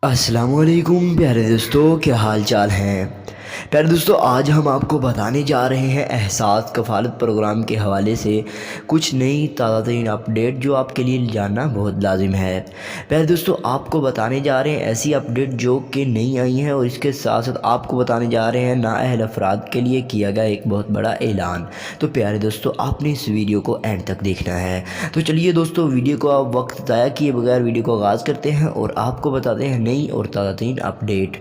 السلام علیکم پیارے دوستو، کیا حال چال ہیں؟ پیارے دوستو، آج ہم آپ کو بتانے جا رہے ہیں احساس کفالت پروگرام کے حوالے سے کچھ نئی تازہ ترین اپڈیٹ جو آپ کے لیے جاننا بہت لازم ہے۔ پیارے دوستو، آپ کو بتانے جا رہے ہیں ایسی اپڈیٹ جو کہ نئی آئی ہیں، اور اس کے ساتھ ساتھ آپ کو بتانے جا رہے ہیں نااہل افراد کے لیے کیا گیا ایک بہت بڑا اعلان۔ تو پیارے دوستو، آپ نے اس ویڈیو کو اینڈ تک دیکھنا ہے۔ تو چلیے دوستو، ویڈیو کو آپ وقت ضائع کیے بغیر ویڈیو کو آغاز کرتے ہیں اور آپ کو بتاتے ہیں نئی اور تازہ ترین اپڈیٹ۔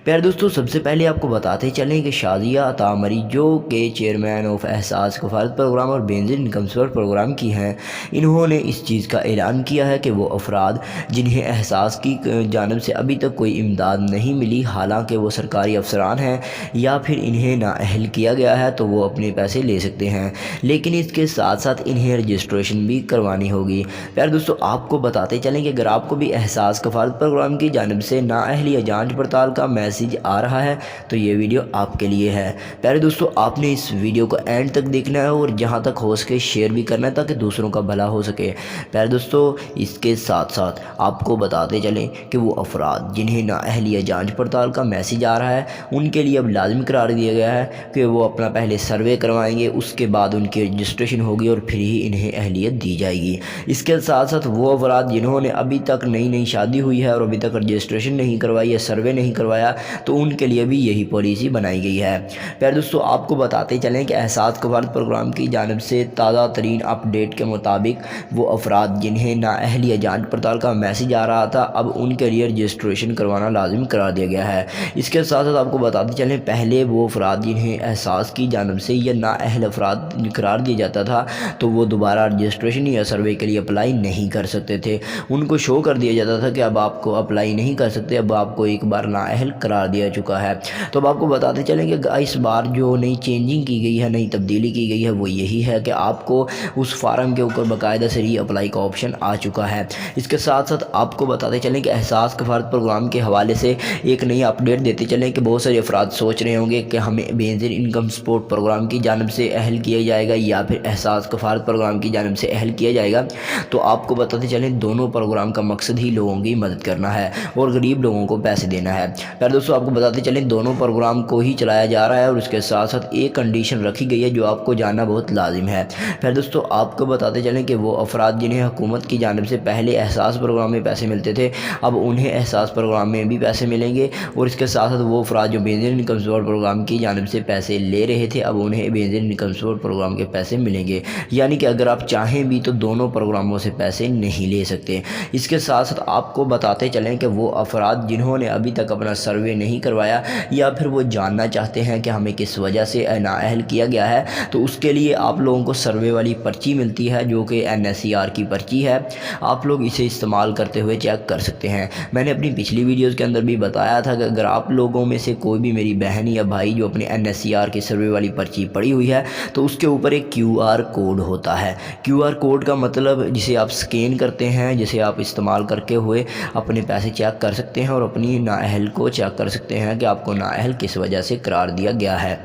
پیارے دوستو، سب سے پہلے آپ کو بتاتے چلیں کہ شازیہ عطا مری جو کہ چیئرمین آف احساس کفالت پروگرام اور بینظیر انکم سپورٹ پروگرام کی ہیں، انہوں نے اس چیز کا اعلان کیا ہے کہ وہ افراد جنہیں احساس کی جانب سے ابھی تک کوئی امداد نہیں ملی، حالانکہ وہ سرکاری افسران ہیں یا پھر انہیں نااہل کیا گیا ہے، تو وہ اپنے پیسے لے سکتے ہیں، لیکن اس کے ساتھ ساتھ انہیں رجسٹریشن بھی کروانی ہوگی۔ پیارے دوستو، آپ کو بتاتے چلیں کہ اگر آپ کو بھی احساس کفالت پروگرام کی جانب سے نااہلی یا جانچ پڑتال کا میسیج آ رہا ہے تو یہ ویڈیو آپ کے لیے ہے۔ پیارے دوستو، آپ نے اس ویڈیو کو اینڈ تک دیکھنا ہے اور جہاں تک ہو سکے شیئر بھی کرنا ہے تاکہ دوسروں کا بھلا ہو سکے۔ پیارے دوستو، اس کے ساتھ ساتھ آپ کو بتاتے چلیں کہ وہ افراد جنہیں نااہلی یا جانچ پڑتال کا میسیج آ رہا ہے، ان کے لیے اب لازم قرار دیا گیا ہے کہ وہ اپنا پہلے سروے کروائیں گے، اس کے بعد ان کی رجسٹریشن ہوگی اور پھر ہی انہیں اہلیت دی جائے گی۔ اس کے ساتھ ساتھ وہ افراد جنہوں نے ابھی تک نئی شادی ہوئی ہے اور ابھی تک رجسٹریشن نہیں کروائی یا سروے نہیں کروایا، تو ان کے لیے بھی یہی پالیسی بنائی گئی ہے۔ پیارے دوستو، آپ کو بتاتے چلیں کہ احساس کفالت پروگرام کی جانب سے تازہ ترین اپڈیٹ کے مطابق وہ افراد جنہیں نااہلی یا جانچ پڑتال کا میسیج آ رہا تھا، اب ان کے لیے رجسٹریشن کروانا لازم قرار دیا گیا ہے۔ اس کے ساتھ ساتھ آپ کو بتاتے چلیں پہلے وہ افراد جنہیں احساس کی جانب سے یا نااہل افراد قرار دیا جاتا تھا تو وہ دوبارہ رجسٹریشن یا سروے کے لیے اپلائی نہیں کر سکتے تھے، ان کو شو کر دیا جاتا تھا کہ اب آپ کو اپلائی نہیں کر سکتے، اب آپ کو ایک بار نااہل قرار دیا چکا ہے۔ تو اب آپ کو بتاتے چلیں کہ اس بار جو نئی چینجنگ کی گئی ہے، نئی تبدیلی کی گئی ہے، وہ یہی ہے کہ آپ کو اس فارم کے اوپر باقاعدہ سے ری اپلائی کا آپشن آ چکا ہے۔ اس کے ساتھ ساتھ آپ کو بتاتے چلیں کہ احساس کفالت پروگرام کے حوالے سے ایک نئی اپڈیٹ دیتے چلیں کہ بہت سارے افراد سوچ رہے ہوں گے کہ ہمیں بینظیر انکم سپورٹ پروگرام کی جانب سے اہل کیا جائے گا یا پھر احساس کفالت پروگرام کی جانب سے اہل کیا جائے گا۔ تو آپ کو بتاتے چلیں دونوں پروگرام کا مقصد ہی لوگوں کی مدد کرنا ہے اور غریب لوگوں کو پیسے دینا ہے۔ پیارے دوستو، آپ کو بتاتے چلیں دونوں پروگرام کو ہی چلایا جا رہا ہے اور اس کے ساتھ ساتھ ایک کنڈیشن رکھی گئی ہے جو آپ کو جاننا بہت لازم ہے۔ پیارے دوستو، آپ کو بتاتے چلیں کہ وہ افراد جنہیں حکومت کی جانب سے پہلے احساس پروگرام میں پیسے ملتے تھے، اب انہیں احساس پروگرام میں بھی پیسے ملیں گے، اور اس کے ساتھ ساتھ وہ افراد جو بینظیر انکم سپورٹ پروگرام کی جانب سے پیسے لے رہے تھے، اب انہیں بینظیر انکم سپورٹ پروگرام کے پیسے ملیں گے، یعنی کہ اگر آپ چاہیں بھی تو دونوں پروگراموں سے پیسے نہیں لے سکتے۔ اس کے ساتھ ساتھ آپ کو بتاتے چلیں کہ وہ افراد جنہوں نے ابھی تک اپنا سروے نہیں کروایا یا پھر وہ جاننا چاہتے ہیں کہ ہمیں کس وجہ سے نااہل کیا گیا ہے، تو اس کے لیے آپ لوگوں کو سروے والی پرچی ملتی ہے جو کہ NSER کی پرچی ہے۔ آپ لوگ اسے استعمال کرتے ہوئے چیک کر سکتے ہیں۔ میں نے اپنی پچھلی ویڈیوز کے اندر بھی بتایا تھا کہ اگر آپ لوگوں میں سے کوئی بھی میری بہن یا بھائی جو اپنے NSER کی سروے والی پرچی پڑی ہوئی ہے تو اس کے اوپر ایک QR کوڈ ہوتا ہے۔ QR کوڈ کا مطلب جسے آپ سکین کرتے ہیں، جسے آپ استعمال کر کے ہوئے اپنے پیسے چیک کر سکتے ہیں اور اپنی نااہل کو چیک کر سکتے ہیں کہ آپ کو نااہل کس وجہ سے قرار دیا گیا ہے۔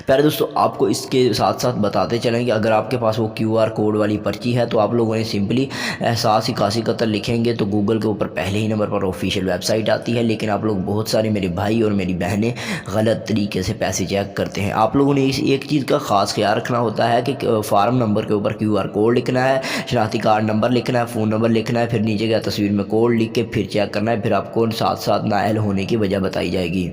پیارے دوستو، آپ کو اس کے ساتھ ساتھ بتاتے چلیں کہ اگر آپ کے پاس وہ QR کوڈ والی پرچی ہے تو آپ لوگوں نے سمپلی احساس 8171 لکھیں گے تو گوگل کے اوپر پہلے ہی نمبر پر آفیشیل ویب سائٹ آتی ہے، لیکن آپ لوگ بہت سارے میرے بھائی اور میری بہنیں غلط طریقے سے پیسے چیک کرتے ہیں۔ آپ لوگوں نے اس ایک چیز کا خاص خیال رکھنا ہوتا ہے کہ فارم نمبر کے اوپر QR کوڈ لکھنا ہے، شناختی کارڈ نمبر لکھنا ہے، فون نمبر لکھنا ہے، پھر نیچے کا تصویر میں کوڈ لکھ کے پھر چیک کرنا ہے، پھر آپ کو ساتھ ساتھ نااہل ہونے کی وجہ بتائی جائے گی۔